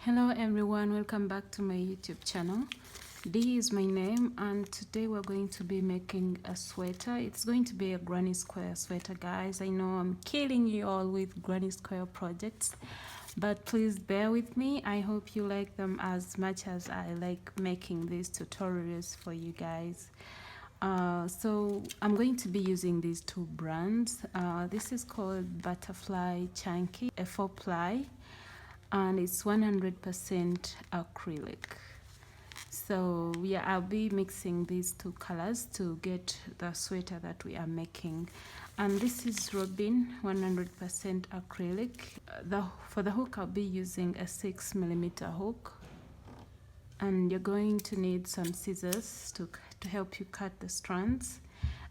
Hello everyone, welcome back to my YouTube channel. Dee is my name and today we're going to be making a sweater. It's going to be a granny square sweater, guys. I know I'm killing you all with granny square projects, but please bear with me. I hope you like them as much as I like making these tutorials for you guys. So I'm going to be using these two brands. This is called Butterfly Chunky, a 4-ply, and it's 100% acrylic. So yeah, I'll be mixing these two colors to get the sweater that we are making. And this is Robin 100% acrylic. For the hook, I'll be using a 6mm hook, and you're going to need some scissors to help you cut the strands,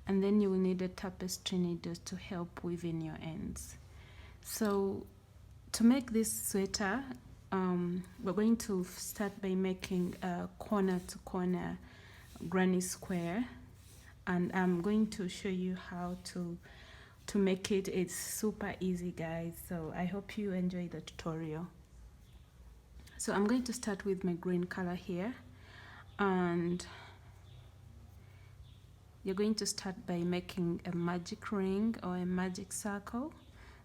and then you will need a tapestry needle to help weave in your ends. So to make this sweater, we're going to start by making a corner to corner granny square, and I'm going to show you how to make it. It's super easy, guys, so I hope you enjoy the tutorial. So I'm going to start with my green color here, and you're going to start by making a magic ring or a magic circle,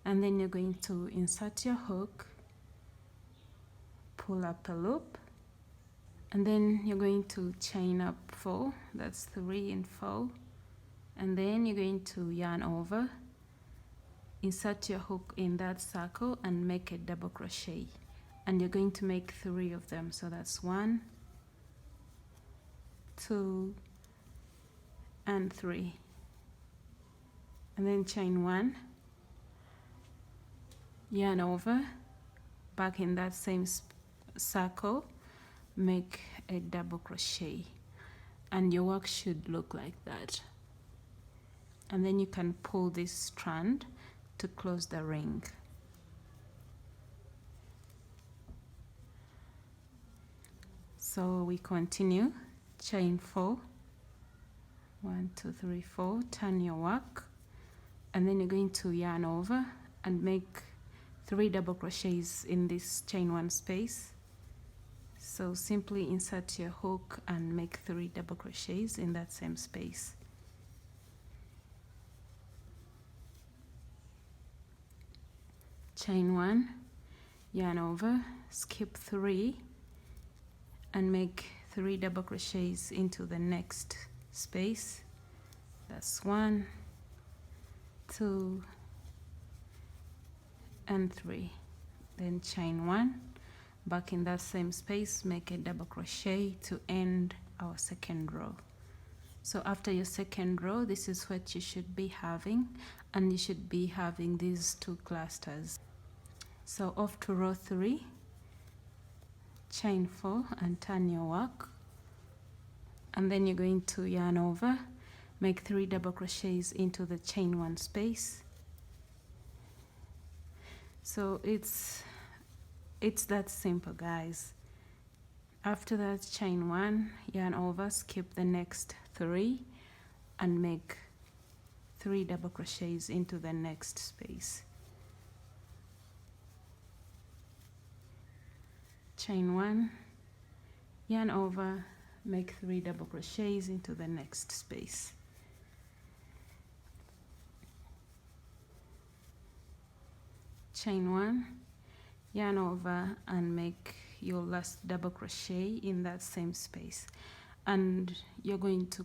and then you're going to insert your hook, pull up a loop, and then you're going to chain up 4, that's 3 and 4, and then you're going to yarn over, insert your hook in that circle and make a double crochet, and you're going to make 3 of them. So that's 1, 2 and 3, and then chain 1, yarn over, back in that same circle, make a double crochet, and your work should look like that. And then you can pull this strand to close the ring. So we continue, chain 4, 1 2 3 4, turn your work, and then you're going to yarn over and make 3 double crochets in this chain 1 space. So simply insert your hook and make 3 double crochets in that same space. Chain 1, yarn over, skip 3 and make 3 double crochets into the next space. That's 1, 2 and 3. Then chain 1, back in that same space, make a double crochet to end our second row. So after your second row, this is what you should be having, and you should be having these 2 clusters. So off to row 3, chain 4 and turn your work, and then you're going to yarn over, make 3 double crochets into the chain 1 space. So it's that simple, guys. After that, chain 1, yarn over, skip the next 3 and make 3 double crochets into the next space. Chain 1, yarn over, make 3 double crochets into the next space. Chain 1, yarn over and make your last double crochet in that same space, and you're going to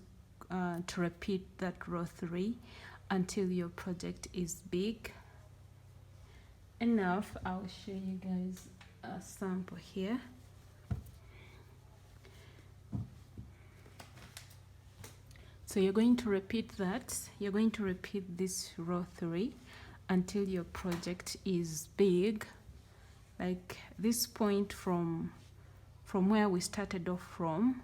repeat that row 3 until your project is big enough. I'll show you guys a sample here. So you're going to repeat that. You're going to repeat this row 3 until your project is big, like this point from where we started off from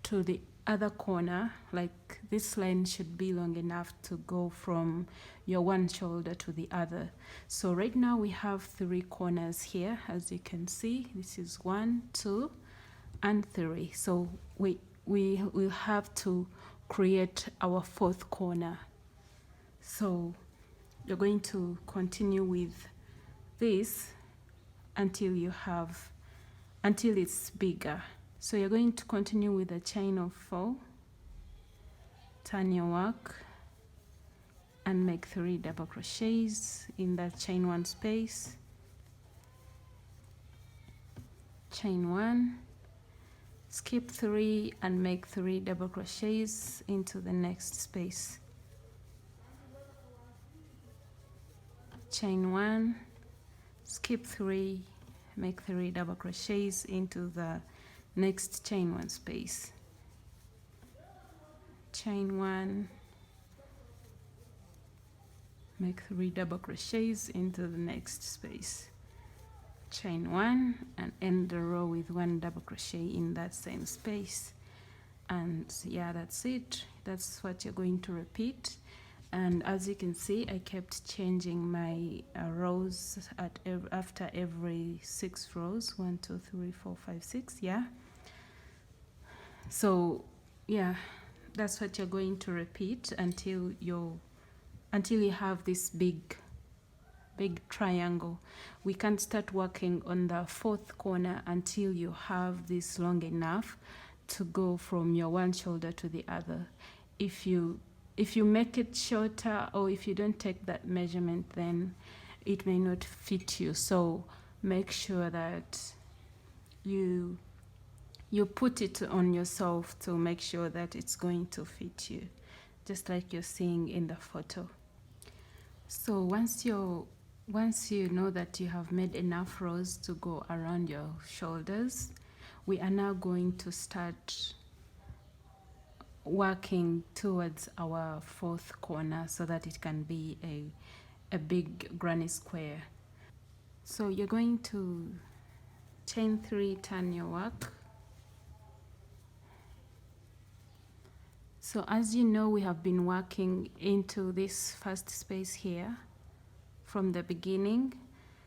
to the other corner. Like this line should be long enough to go from your one shoulder to the other. So right now we have 3 corners here, as you can see. This is 1, 2 and 3. So we will have to create our 4th corner. So you're going to continue with this until you have until it's bigger. So you're going to continue with a chain of 4, turn your work, and make 3 double crochets in that chain 1 space. Chain 1, skip 3 and make 3 double crochets into the next space. Chain 1, skip 3, make 3 double crochets into the next chain 1 space. Chain 1, make 3 double crochets into the next space. Chain 1 and end the row with 1 double crochet in that same space. And yeah, that's it. That's what you're going to repeat. And as you can see, I kept changing my rows after every 6 rows. 1, 2, 3, 4, 5, 6. Yeah. So yeah, that's what you're going to repeat until you have this big triangle. We can't start working on the 4th corner until you have this long enough to go from your one shoulder to the other. If you make it shorter, or if you don't take that measurement, then it may not fit you. So make sure that you put it on yourself to make sure that it's going to fit you, just like you're seeing in the photo. So once you know that you have made enough rows to go around your shoulders, we are now going to start working towards our 4th corner so that it can be a big granny square. So you're going to chain 3, turn your work. So as you know, we have been working into this first space here from the beginning.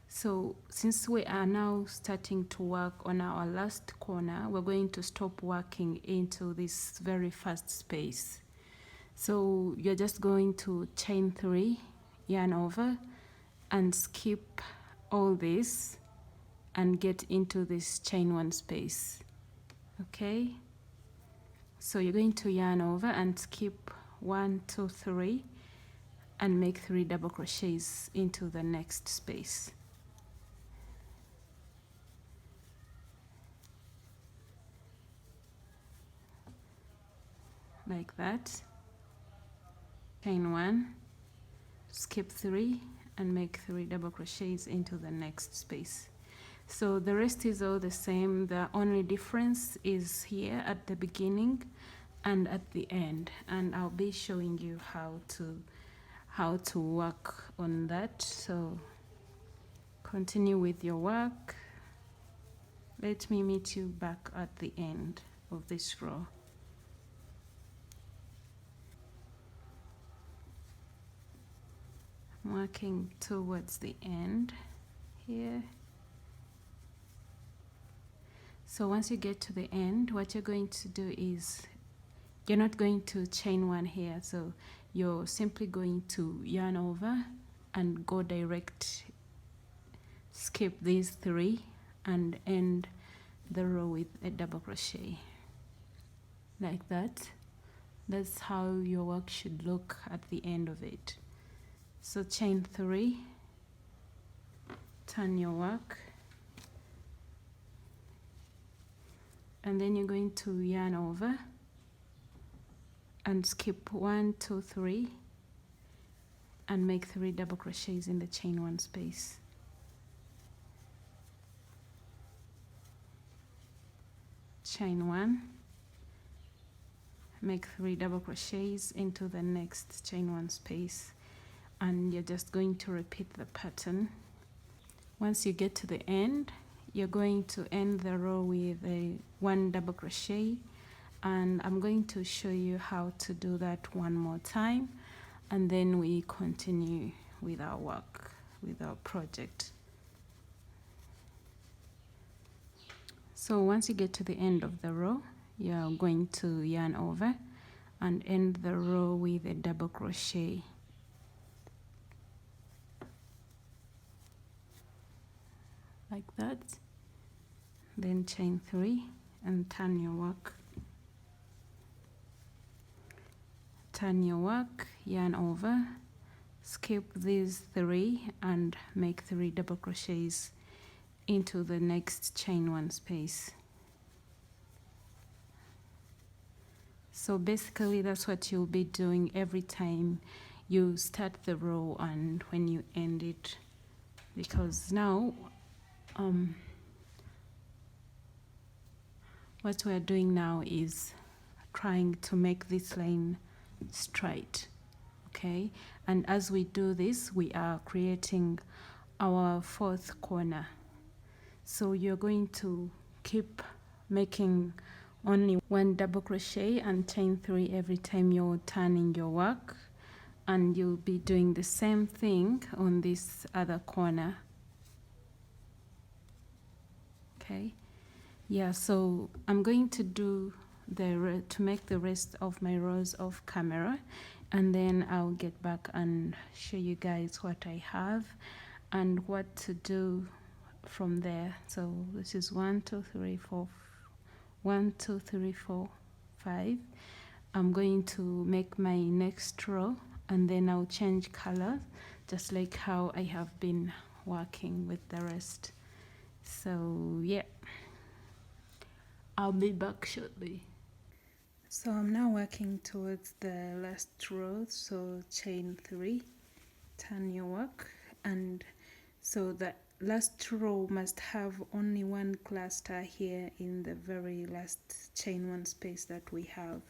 So since we are now starting to work on our last corner, we're going to stop working into this very first space. So you're just going to chain 3, yarn over, and skip all this and get into this chain 1 space. Okay, so you're going to yarn over and skip 1, 2, 3 and make 3 double crochets into the next space. Like that. Chain 1, skip 3 and make 3 double crochets into the next space. So the rest is all the same. The only difference is here at the beginning and at the end, and I'll be showing you how to work on that. So continue with your work. Let me meet you back at the end of this row. I'm working towards the end here. So once you get to the end, what you're going to do is you're not going to chain 1 here, so you're simply going to yarn over and go direct, skip these 3 and end the row with a double crochet like that. That's how your work should look at the end of it. So chain 3, turn your work, and then you're going to yarn over and skip 1, 2, 3 and make 3 double crochets in the chain 1 space. Chain 1, make 3 double crochets into the next chain 1 space, and you're just going to repeat the pattern. Once you get to the end, you're going to end the row with a 1 double crochet, and I'm going to show you how to do that one more time, and then we continue with our work, with our project. So once you get to the end of the row, you're going to yarn over and end the row with a double crochet. Like that. then chain 3 and turn your work. Turn your work, yarn over, skip these 3 and make 3 double crochets into the next chain 1 space. So basically that's what you'll be doing every time you start the row and when you end it, because now what we're doing now is trying to make this line straight, okay? And as we do this, we are creating our 4th corner. So you're going to keep making only 1 double crochet and chain 3 every time you're turning your work, and you'll be doing the same thing on this other corner. Okay, yeah, so I'm going to do to make the rest of my rows off camera, and then I'll get back and show you guys what I have and what to do from there. So this is 1 2 3 4 1 2 3 4 5. I'm going to make my next row and then I'll change color just like how I have been working with the rest. So yeah, I'll be back shortly. So I'm now working towards the last row, so chain 3, turn your work, and so the last row must have only 1 cluster here in the very last chain 1 space that we have.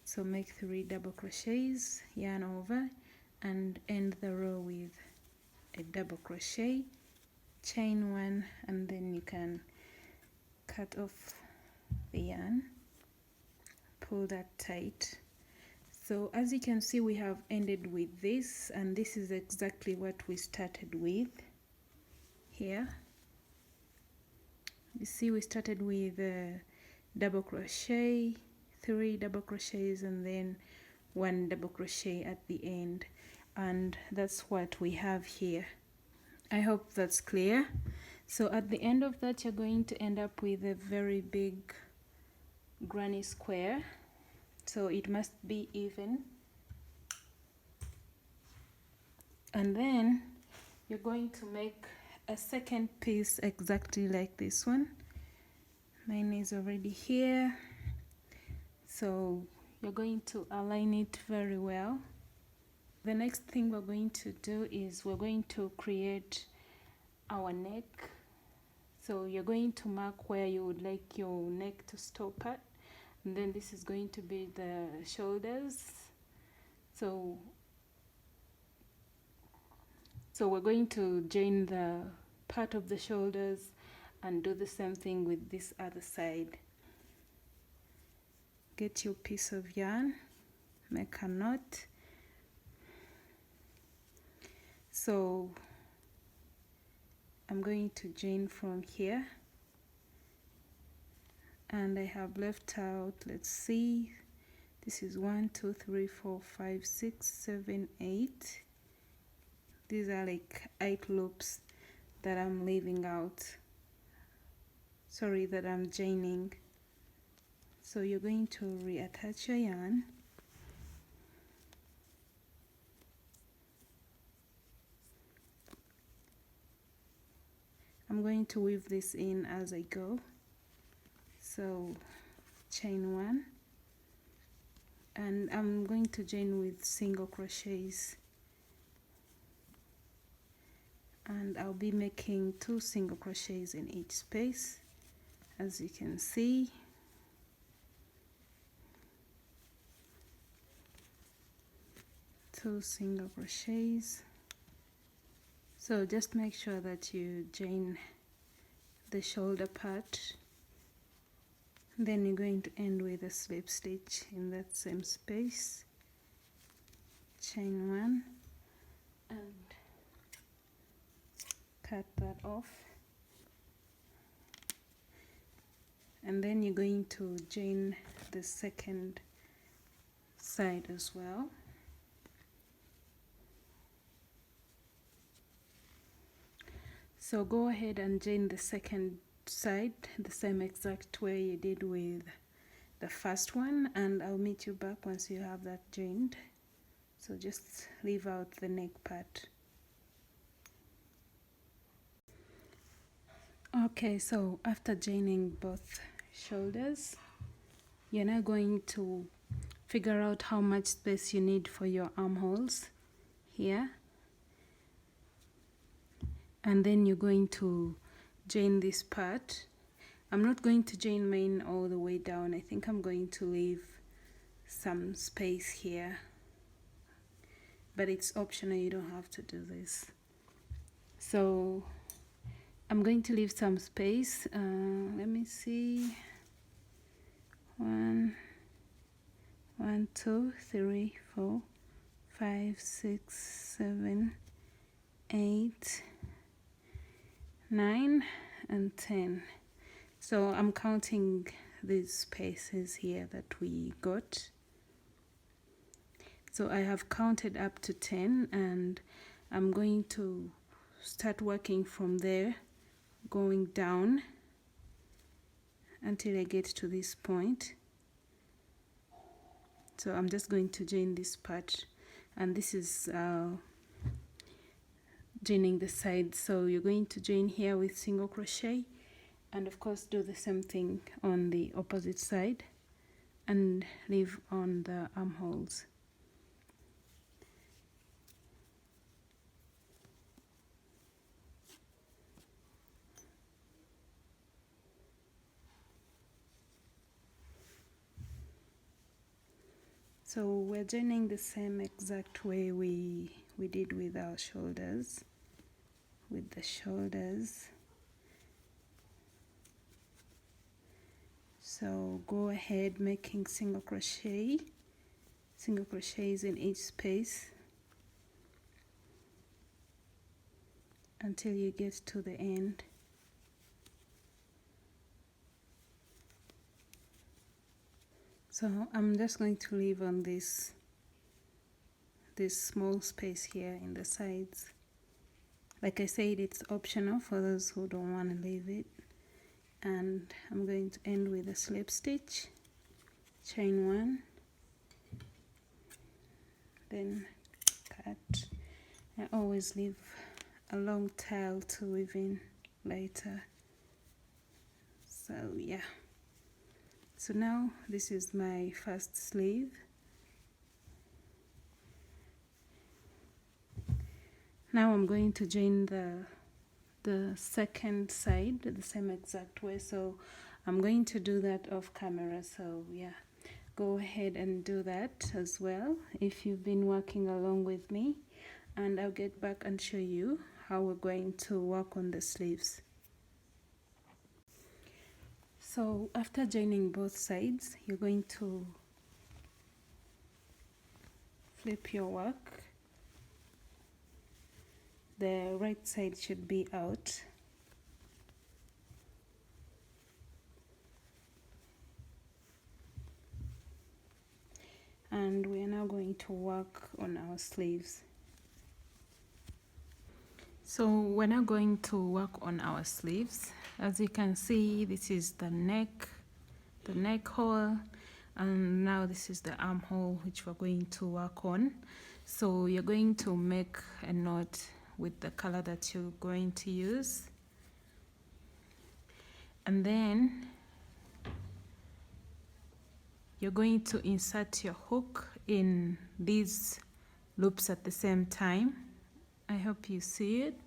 So make 3 double crochets, yarn over, and end the row with a double crochet, chain 1, and then you can cut off the yarn, pull that tight. So as you can see, we have ended with this, and this is exactly what we started with here. You see, we started with a double crochet, 3 double crochets, and then 1 double crochet at the end, and that's what we have here. I hope that's clear. So at the end of that, you're going to end up with a very big granny square, so it must be even, and then you're going to make a second piece exactly like this one. Mine is already here, so you're going to align it very well. The next thing we're going to do is we're going to create our neck. So you're going to mark where you would like your neck to stop at, and then this is going to be the shoulders. So we're going to join the part of the shoulders and do the same thing with this other side. Get your piece of yarn, make a knot. So I'm going to join from here, and I have left out, let's see, this is 1 2 3 4 5 6 7 8. These are like 8 loops that I'm leaving out, sorry, that I'm joining. So you're going to reattach your yarn, I'm going to weave this in as I go. So chain 1, and I'm going to join with single crochets, and I'll be making 2 single crochets in each space, as you can see. Two single crochets. So just make sure that you join the shoulder part, then you're going to end with a slip stitch in that same space. Chain 1 and cut that off, and then you're going to join the second side as well. So go ahead and join the second side the same exact way you did with the first one, and I'll meet you back once you have that joined. So just leave out the neck part. Okay, so after joining both shoulders, you're now going to figure out how much space you need for your armholes here, and then you're going to join this part. I'm not going to join mine all the way down. I think I'm going to leave some space here, but it's optional, you don't have to do this. So I'm going to leave some space. Let me see. 1, 2, 3, 4, 5, 6, 7, 8, 9, and 10. So I'm counting these spaces here that we got. So I have counted up to 10, and I'm going to start working from there, going down until I get to this point. So I'm just going to join this part, and this is joining the sides. So you're going to join here with single crochet, and of course do the same thing on the opposite side and leave on the armholes. So we're joining the same exact way we did with our shoulders, with the shoulders. So go ahead making single crochets in each space until you get to the end. So I'm just going to leave on this small space here in the sides. Like I said, it's optional for those who don't want to leave it. And I'm going to end with a slip stitch, chain 1, then cut. I always leave a long tail to weave in later. So yeah. So now this is my first sleeve. Now I'm going to join the second side the same exact way. So I'm going to do that off camera. So yeah, go ahead and do that as well if you've been working along with me, and I'll get back and show you how we're going to work on the sleeves. So after joining both sides, you're going to flip your work. The right side should be out. And we are now going to work on our sleeves. So we're now going to work on our sleeves. As you can see, this is the neck hole, and now this is the armhole which we're going to work on. So you're going to make a knot with the color that you're going to use, and then you're going to insert your hook in these loops at the same time. I hope you see it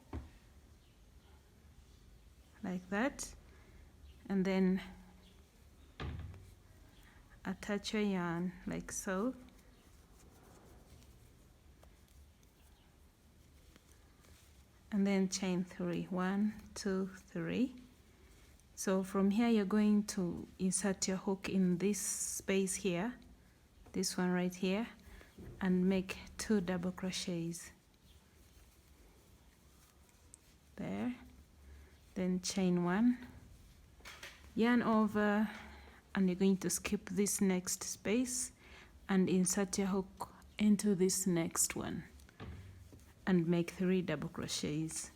like that, and then attach your yarn like so, and then chain 3, 1, 2, 3. So from here you're going to insert your hook in this space here, this one right here, and make 2 double crochets there, then chain 1, yarn over, and you're going to skip this next space and insert your hook into this next one and make 3 double crochets.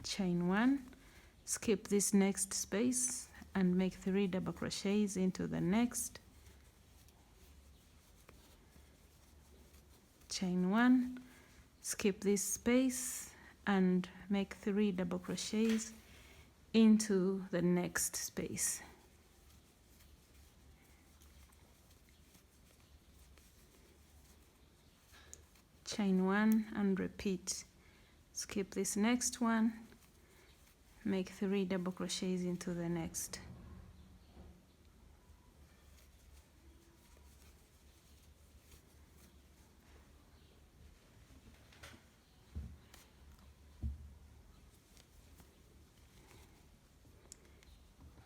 chain 1, skip this next space and make 3 double crochets into the next, chain 1, skip this space and make 3 double crochets into the next space. Chain 1 and repeat. Skip this next one, make 3 double crochets into the next.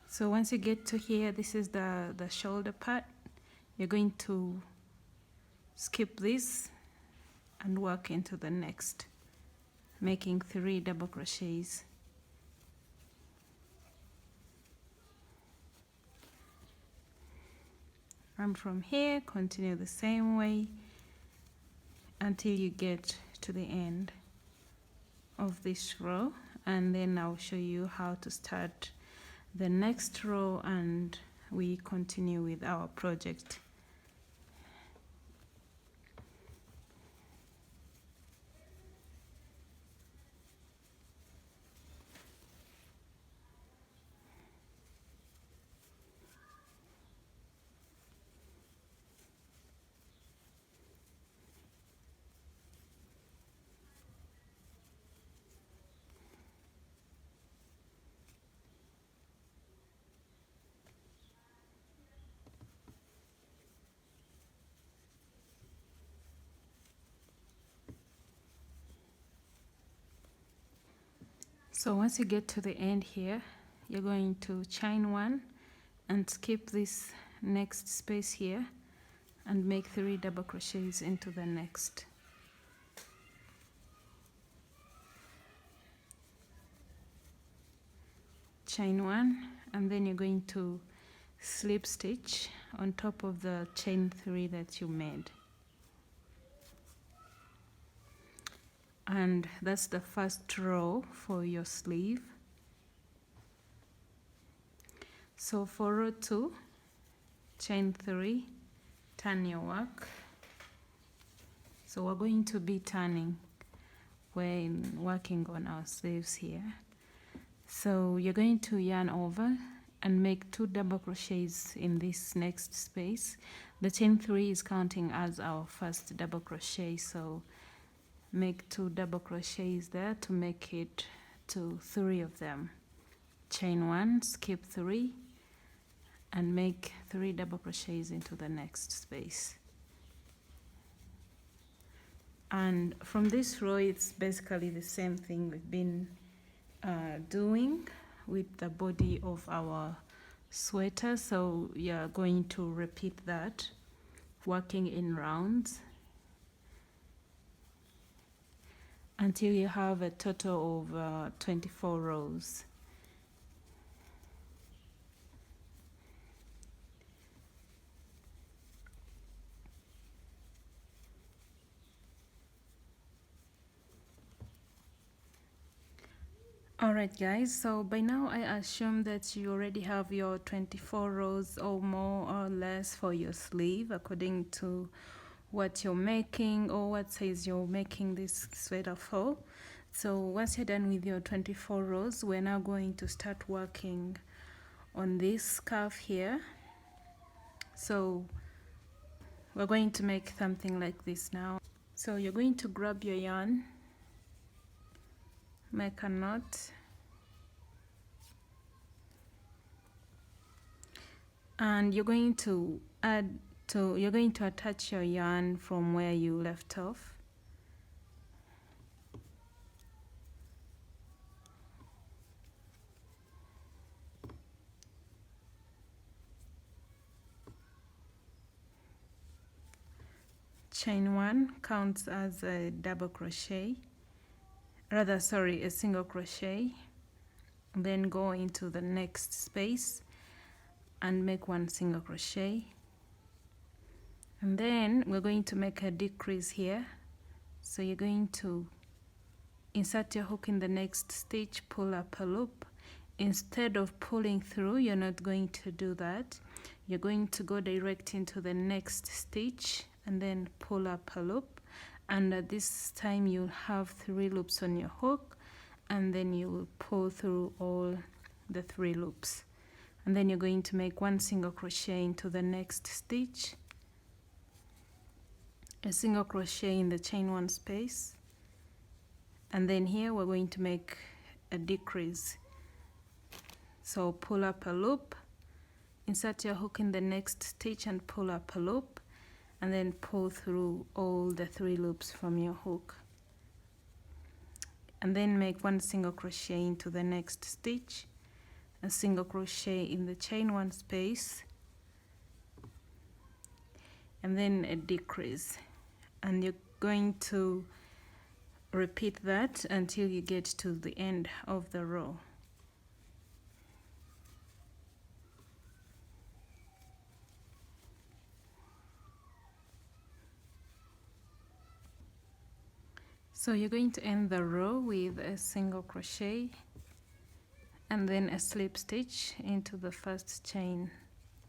So once you get to here, this is the shoulder part. You're going to skip this and work into the next, making 3 double crochets. And from here, continue the same way until you get to the end of this row, and then I'll show you how to start the next row and we continue with our project. So once you get to the end here, you're going to chain 1 and skip this next space here and make 3 double crochets into the next. Chain 1, and then you're going to slip stitch on top of the chain 3 that you made. And that's the first row for your sleeve. So for row 2, chain 3, turn your work. So we're going to be turning when working on our sleeves here. So you're going to yarn over and make 2 double crochets in this next space. The chain 3 is counting as our first double crochet, so make 2 double crochets there to make it to 3 of them. Chain 1, skip 3 and make 3 double crochets into the next space. And from this row, it's basically the same thing we've been doing with the body of our sweater. So you're going to repeat that, working in rounds until you have a total of 24 rows. Alright guys, so by now I assume that you already have your 24 rows or more or less for your sleeve according to what you're making or what size you're making this sweater for. So once you're done with your 24 rows, we're now going to start working on this scarf here. So we're going to make something like this now. So you're going to grab your yarn, make a knot, and you're going to attach your yarn from where you left off. Chain 1 counts as a double crochet, a single crochet, then go into the next space and make 1 single crochet, and then we're going to make a decrease here. So you're going to insert your hook in the next stitch, pull up a loop. Instead of pulling through, you're not going to do that. You're going to go direct into the next stitch and then pull up a loop, and at this time you'll have 3 loops on your hook, and then you will pull through all the 3 loops, and then you're going to make 1 single crochet into the next stitch, a single crochet in the chain 1 space, and then here we're going to make a decrease. So pull up a loop, insert your hook in the next stitch and pull up a loop, and then pull through all the 3 loops from your hook, and then make 1 single crochet into the next stitch, a single crochet in the chain 1 space, and then a decrease, and you're going to repeat that until you get to the end of the row. So you're going to end the row with a single crochet and then a slip stitch into the first chain,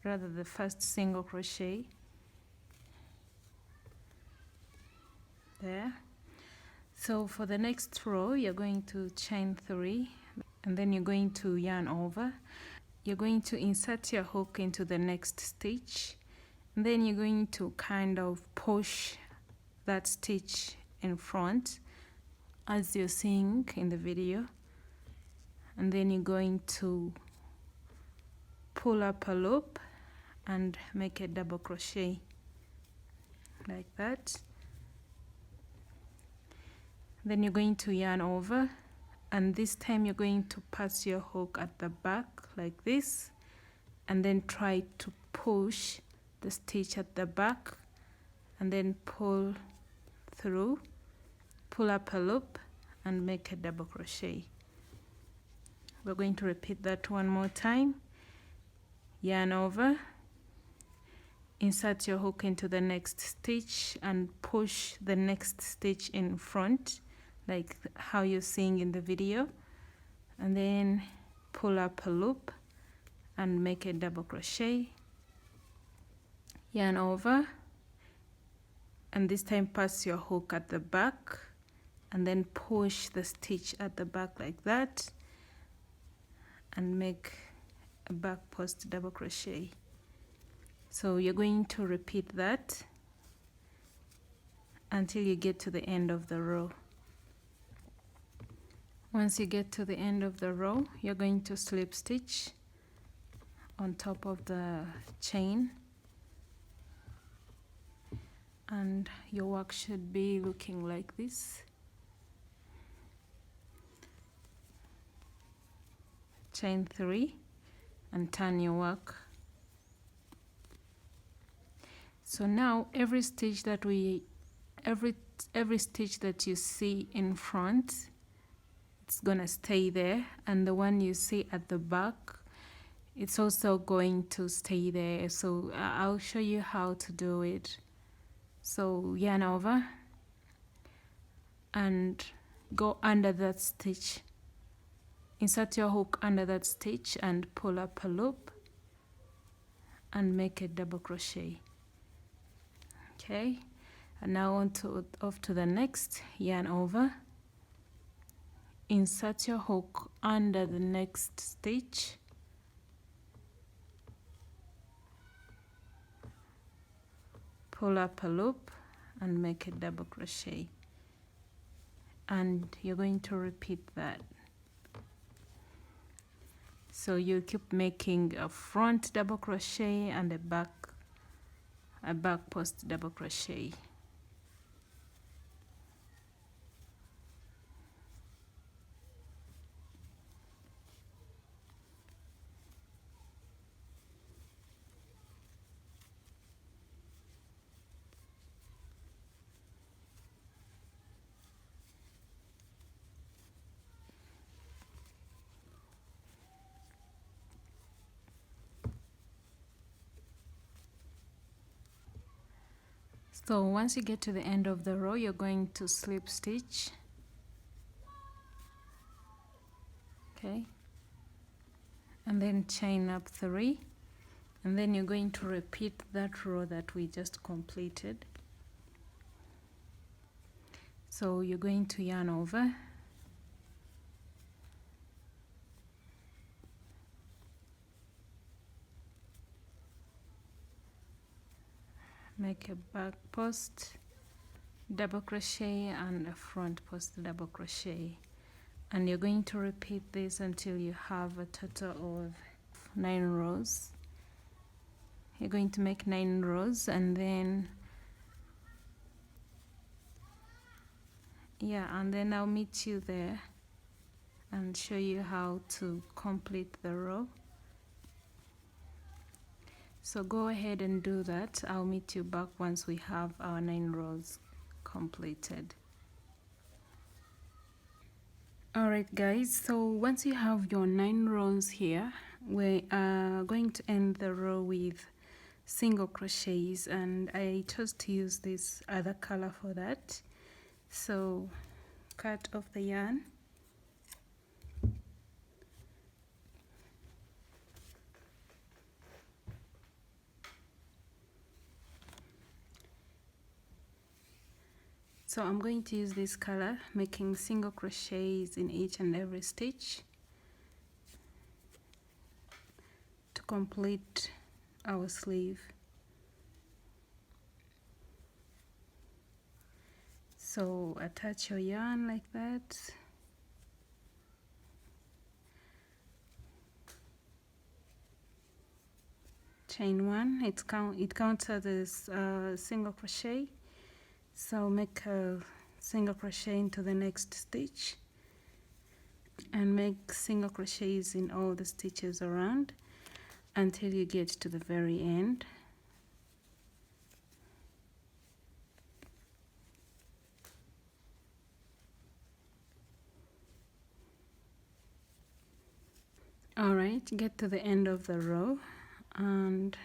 rather the first single crochet there. So for the next row you're going to chain 3 and then you're going to yarn over. You're going to insert your hook into the next stitch, and then you're going to kind of push that stitch in front as you're seeing in the video, and then you're going to pull up a loop and make a double crochet like that. Then you're going to yarn over, and this time you're going to pass your hook at the back like this, and then try to push the stitch at the back and then pull through, pull up a loop and make a double crochet. We're going to repeat that one more time. Yarn over, insert your hook into the next stitch and push the next stitch in front like how you're seeing in the video, and then pull up a loop and make a double crochet. Yarn over, and this time pass your hook at the back and then push the stitch at the back like that and make a back post double crochet. So you're going to repeat that until you get to the end of the row. Once you get to the end of the row, you're going to slip stitch on top of the chain, and your work should be looking like this. Chain 3 and turn your work. So now every stitch that every stitch that you see in front, it's gonna stay there, and the one you see at the back, it's also going to stay there. So I'll show you how to do it. So yarn over and go under that stitch, insert your hook under that stitch and pull up a loop and make a double crochet. Okay, and now off to the next. Yarn over, insert your hook under the next stitch, pull up a loop and make a double crochet, and you're going to repeat that. So you keep making a front double crochet and a back post double crochet. So once you get to the end of the row, you're going to slip stitch Okay, and then chain up 3, and then you're going to repeat that row that we just completed. So you're going to yarn over, make a back post double crochet and a front post double crochet, and you're going to repeat this until you have a total of 9 rows. You're going to make 9 rows, and then I'll meet you there and show you how to complete the row. So go ahead and do that. I'll meet you back once we have our 9 rows completed. Alright guys, so once you have your 9 rows here, we are going to end the row with single crochets, and I chose to use this other color for that. So cut off the yarn, so I'm going to use this color, making single crochets in each and every stitch to complete our sleeve. So attach your yarn like that, chain 1, it counts as a single crochet, so make a single crochet into the next stitch and make single crochets in all the stitches around until you get to the very end. Alright, get to the end of the row, and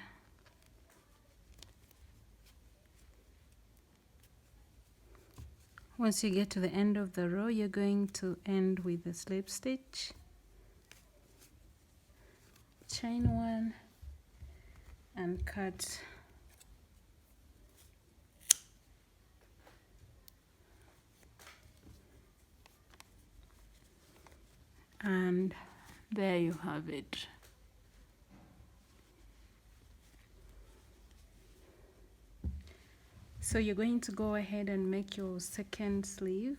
once you get to the end of the row, you're going to end with a slip stitch, chain 1 and cut and there you have it. So you're going to go ahead and make your second sleeve,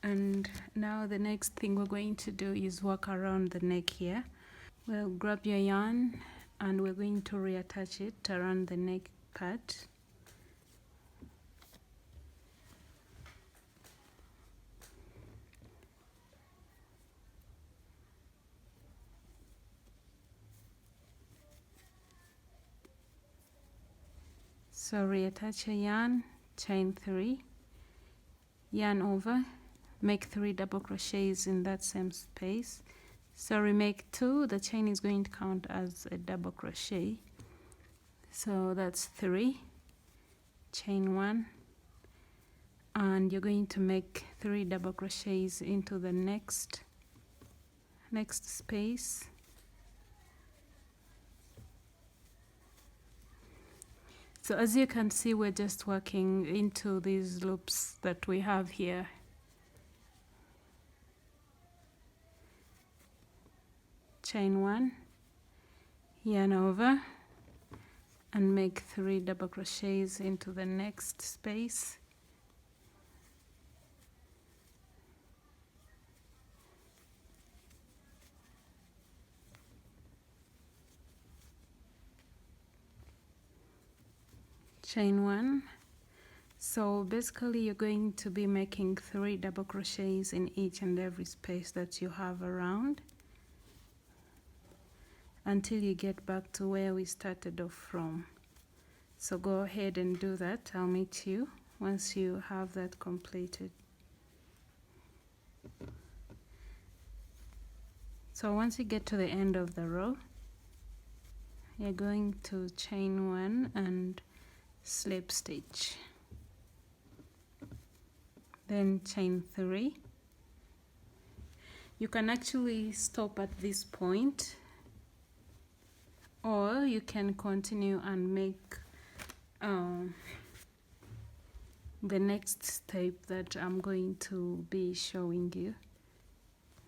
and now the next thing we're going to do is work around the neck here. Well, grab your yarn and we're going to reattach it around the neck part. So reattach your yarn, chain 3, yarn over, make 3 double crochets in that same space. Sorry, make 2, the chain is going to count as a double crochet. So that's 3, chain 1, and you're going to make 3 double crochets into the next space. So as you can see, we're just working into these loops that we have here. Chain 1, yarn over, and make 3 double crochets into the next space. Chain 1. So basically you're going to be making 3 double crochets in each and every space that you have around until you get back to where we started off from. So go ahead and do that. I'll meet you once you have that completed. So once you get to the end of the row, you're going to chain 1 and slip stitch, then chain 3, You can actually stop at this point, or you can continue and make the next step that I'm going to be showing you.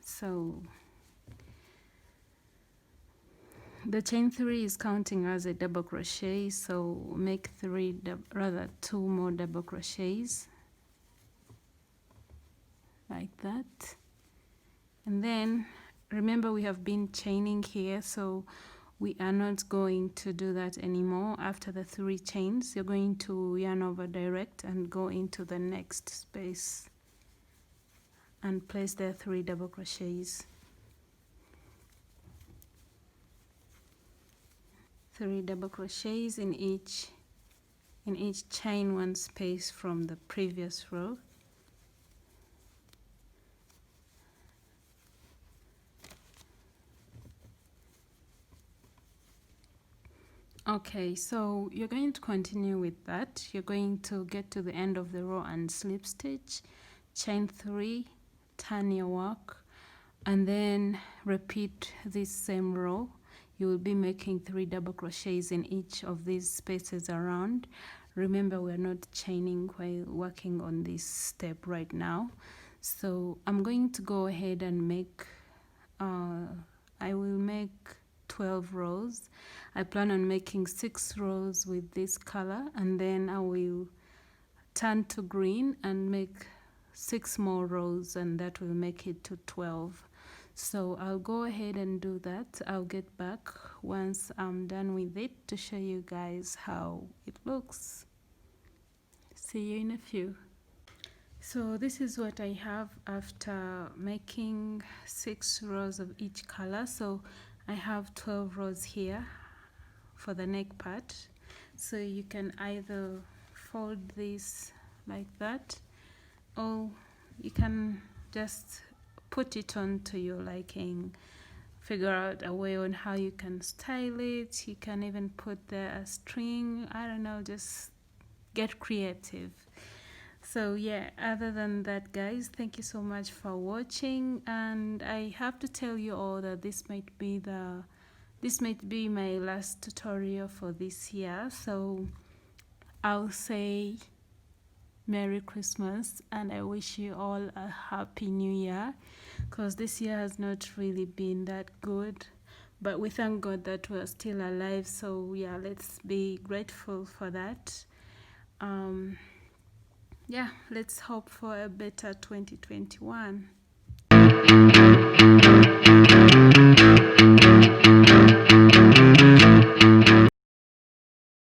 So the chain 3 is counting as a double crochet, so make 2 more double crochets like that. And then remember, we have been chaining here, so we are not going to do that anymore. After the 3 chains, you're going to yarn over direct and go into the next space and place the 3 double crochets. 3 double crochets in each chain 1 space from the previous row. Okay, so you're going to continue with that. You're going to get to the end of the row and slip stitch, chain 3, turn your work, and then repeat this same row. You will be making 3 double crochets in each of these spaces around. Remember, we're not chaining while working on this step right now. So I'm going to go ahead and make, I will make 12 rows. I plan on making 6 rows with this color, and then I will turn to green and make 6 more rows, and that will make it to 12. So I'll go ahead and do that. I'll get back once I'm done with it to show you guys how it looks. See you in a few. So this is what I have after making 6 rows of each color. So I have 12 rows here for the neck part. So you can either fold this like that, or you can just put it on to your liking. Figure out a way on how you can style it. You can even put there a string. I don't know, just get creative. So yeah, other than that, guys, thank you so much for watching, and I have to tell you all that this might be my last tutorial for this year. So I'll say Merry Christmas, and I wish you all a Happy New Year, because this year has not really been that good, but we thank God that we're still alive. So yeah, let's be grateful for that. Yeah, let's hope for a better 2021.